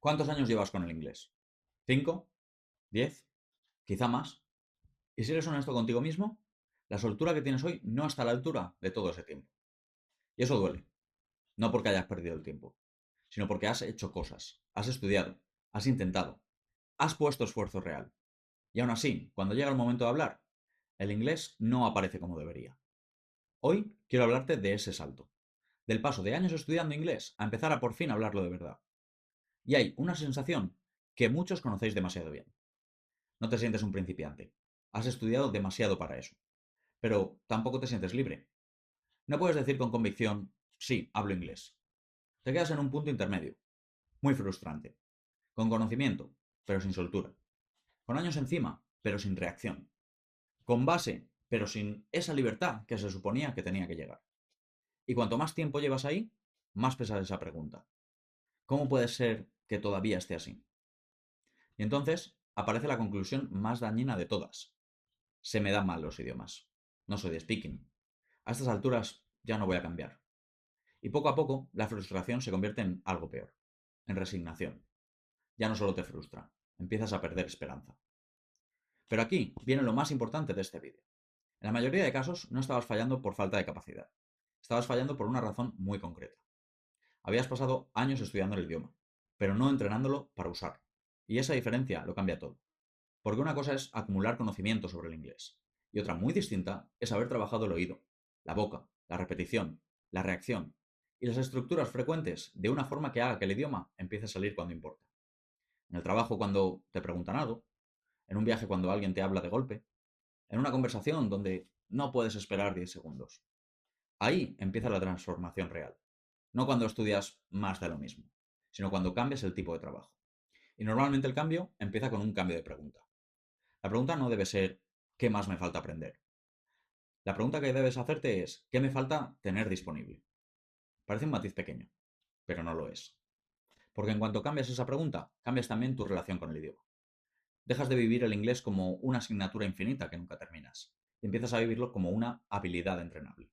¿Cuántos años llevas con el inglés? ¿5? ¿10? ¿Quizá más? Y si eres honesto contigo mismo, la soltura que tienes hoy no está a la altura de todo ese tiempo. Y eso duele. No porque hayas perdido el tiempo, sino porque has hecho cosas, has estudiado, has intentado, has puesto esfuerzo real. Y aún así, cuando llega el momento de hablar, el inglés no aparece como debería. Hoy quiero hablarte de ese salto, del paso de años estudiando inglés a empezar a por fin hablarlo de verdad. Y hay una sensación que muchos conocéis demasiado bien. No te sientes un principiante. Has estudiado demasiado para eso. Pero tampoco te sientes libre. No puedes decir con convicción, sí, hablo inglés. Te quedas en un punto intermedio, muy frustrante. Con conocimiento, pero sin soltura. Con años encima, pero sin reacción. Con base, pero sin esa libertad que se suponía que tenía que llegar. Y cuanto más tiempo llevas ahí, más pesa esa pregunta. ¿Cómo puede ser que todavía esté así? Y entonces aparece la conclusión más dañina de todas. Se me dan mal los idiomas. No soy de speaking. A estas alturas ya no voy a cambiar. Y poco a poco la frustración se convierte en algo peor, en resignación. Ya no solo te frustra, empiezas a perder esperanza. Pero aquí viene lo más importante de este vídeo. En la mayoría de casos no estabas fallando por falta de capacidad. Estabas fallando por una razón muy concreta. Habías pasado años estudiando el idioma, pero no entrenándolo para usarlo. Y esa diferencia lo cambia todo. Porque una cosa es acumular conocimiento sobre el inglés, y otra muy distinta es haber trabajado el oído, la boca, la repetición, la reacción y las estructuras frecuentes de una forma que haga que el idioma empiece a salir cuando importa. En el trabajo cuando te preguntan algo, en un viaje cuando alguien te habla de golpe, en una conversación donde no puedes esperar 10 segundos. Ahí empieza la transformación real. No cuando estudias más de lo mismo, sino cuando cambias el tipo de trabajo. Y normalmente el cambio empieza con un cambio de pregunta. La pregunta no debe ser ¿qué más me falta aprender? La pregunta que debes hacerte es ¿qué me falta tener disponible? Parece un matiz pequeño, pero no lo es. Porque en cuanto cambias esa pregunta, cambias también tu relación con el idioma. Dejas de vivir el inglés como una asignatura infinita que nunca terminas y empiezas a vivirlo como una habilidad entrenable.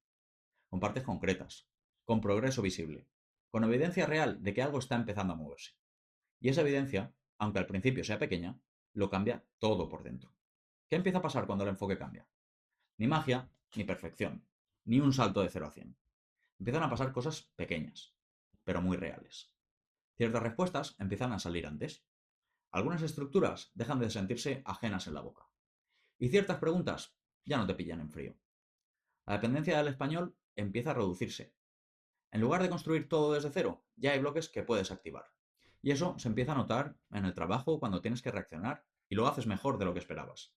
Con partes concretas, con progreso visible, con evidencia real de que algo está empezando a moverse. Y esa evidencia, aunque al principio sea pequeña, lo cambia todo por dentro. ¿Qué empieza a pasar cuando el enfoque cambia? Ni magia, ni perfección, ni un salto de 0 a 100. Empiezan a pasar cosas pequeñas, pero muy reales. Ciertas respuestas empiezan a salir antes. Algunas estructuras dejan de sentirse ajenas en la boca. Y ciertas preguntas ya no te pillan en frío. La dependencia del español empieza a reducirse. En lugar de construir todo desde cero, ya hay bloques que puedes activar. Y eso se empieza a notar en el trabajo cuando tienes que reaccionar y lo haces mejor de lo que esperabas.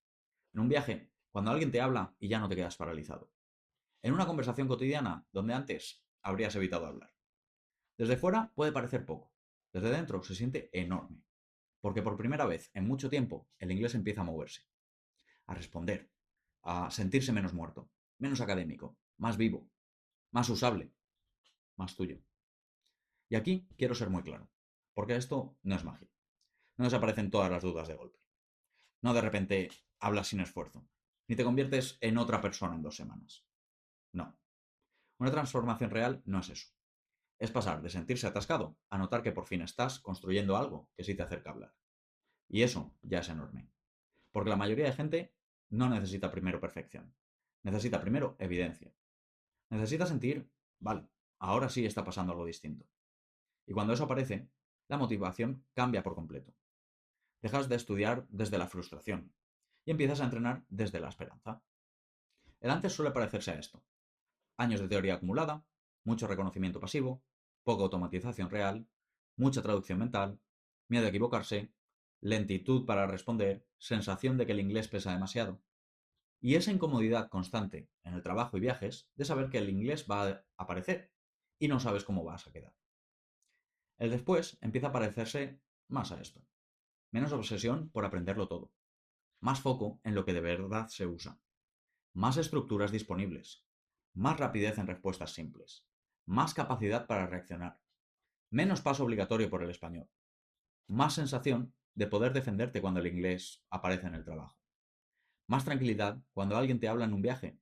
En un viaje, cuando alguien te habla y ya no te quedas paralizado. En una conversación cotidiana donde antes habrías evitado hablar. Desde fuera puede parecer poco. Desde dentro se siente enorme. Porque por primera vez en mucho tiempo el inglés empieza a moverse, a responder, a sentirse menos muerto, menos académico, más vivo, más usable, más tuyo. Y aquí quiero ser muy claro, porque esto no es magia. No desaparecen todas las dudas de golpe. No de repente hablas sin esfuerzo, ni te conviertes en otra persona en 2 semanas. No. Una transformación real no es eso. Es pasar de sentirse atascado a notar que por fin estás construyendo algo que sí te acerca a hablar. Y eso ya es enorme. Porque la mayoría de gente no necesita primero perfección. Necesita primero evidencia. Necesita sentir, vale, ahora sí está pasando algo distinto. Y cuando eso aparece, la motivación cambia por completo. Dejas de estudiar desde la frustración y empiezas a entrenar desde la esperanza. El antes suele parecerse a esto. Años de teoría acumulada, mucho reconocimiento pasivo, poca automatización real, mucha traducción mental, miedo a equivocarse, lentitud para responder, sensación de que el inglés pesa demasiado. Y esa incomodidad constante en el trabajo y viajes de saber que el inglés va a aparecer y no sabes cómo vas a quedar. El después empieza a parecerse más a esto. Menos obsesión por aprenderlo todo. Más foco en lo que de verdad se usa. Más estructuras disponibles. Más rapidez en respuestas simples. Más capacidad para reaccionar. Menos paso obligatorio por el español. Más sensación de poder defenderte cuando el inglés aparece en el trabajo. Más tranquilidad cuando alguien te habla en un viaje.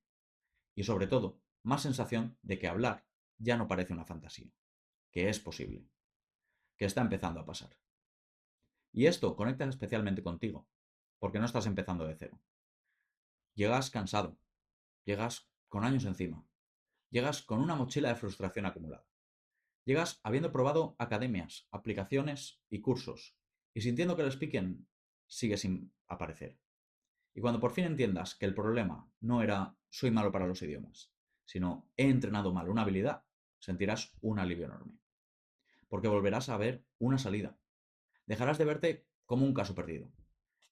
Y sobre todo, más sensación de que hablar ya no parece una fantasía. Que es posible. Que está empezando a pasar. Y esto conecta especialmente contigo, porque no estás empezando de cero. Llegas cansado, llegas con años encima, llegas con una mochila de frustración acumulada. Llegas habiendo probado academias, aplicaciones y cursos, y sintiendo que el speaking sigue sin aparecer. Y cuando por fin entiendas que el problema no era soy malo para los idiomas, sino he entrenado mal una habilidad, sentirás un alivio enorme. Porque volverás a ver una salida. Dejarás de verte como un caso perdido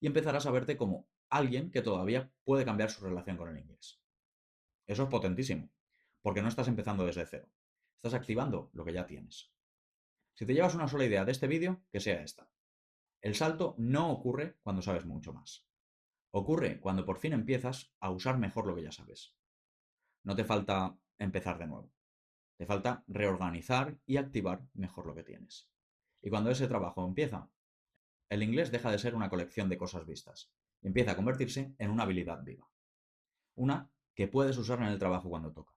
y empezarás a verte como alguien que todavía puede cambiar su relación con el inglés. Eso es potentísimo, porque no estás empezando desde cero. Estás activando lo que ya tienes. Si te llevas una sola idea de este vídeo, que sea esta. El salto no ocurre cuando sabes mucho más. Ocurre cuando por fin empiezas a usar mejor lo que ya sabes. No te falta empezar de nuevo. Te falta reorganizar y activar mejor lo que tienes. Y cuando ese trabajo empieza, el inglés deja de ser una colección de cosas vistas y empieza a convertirse en una habilidad viva. Una que puedes usar en el trabajo cuando toca.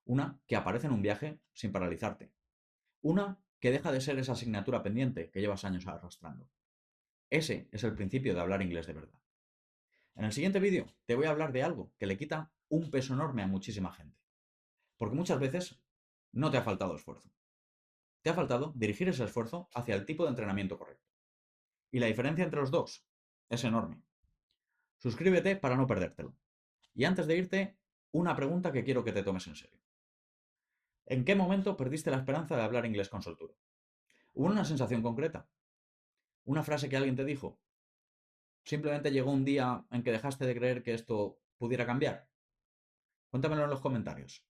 Una que aparece en un viaje sin paralizarte. Una que deja de ser esa asignatura pendiente que llevas años arrastrando. Ese es el principio de hablar inglés de verdad. En el siguiente vídeo te voy a hablar de algo que le quita un peso enorme a muchísima gente. Porque muchas veces no te ha faltado esfuerzo. Te ha faltado dirigir ese esfuerzo hacia el tipo de entrenamiento correcto. Y la diferencia entre los dos es enorme. Suscríbete para no perdértelo. Y antes de irte, una pregunta que quiero que te tomes en serio. ¿En qué momento perdiste la esperanza de hablar inglés con soltura? ¿Hubo una sensación concreta? ¿Una frase que alguien te dijo? ¿Simplemente llegó un día en que dejaste de creer que esto pudiera cambiar? Cuéntamelo en los comentarios.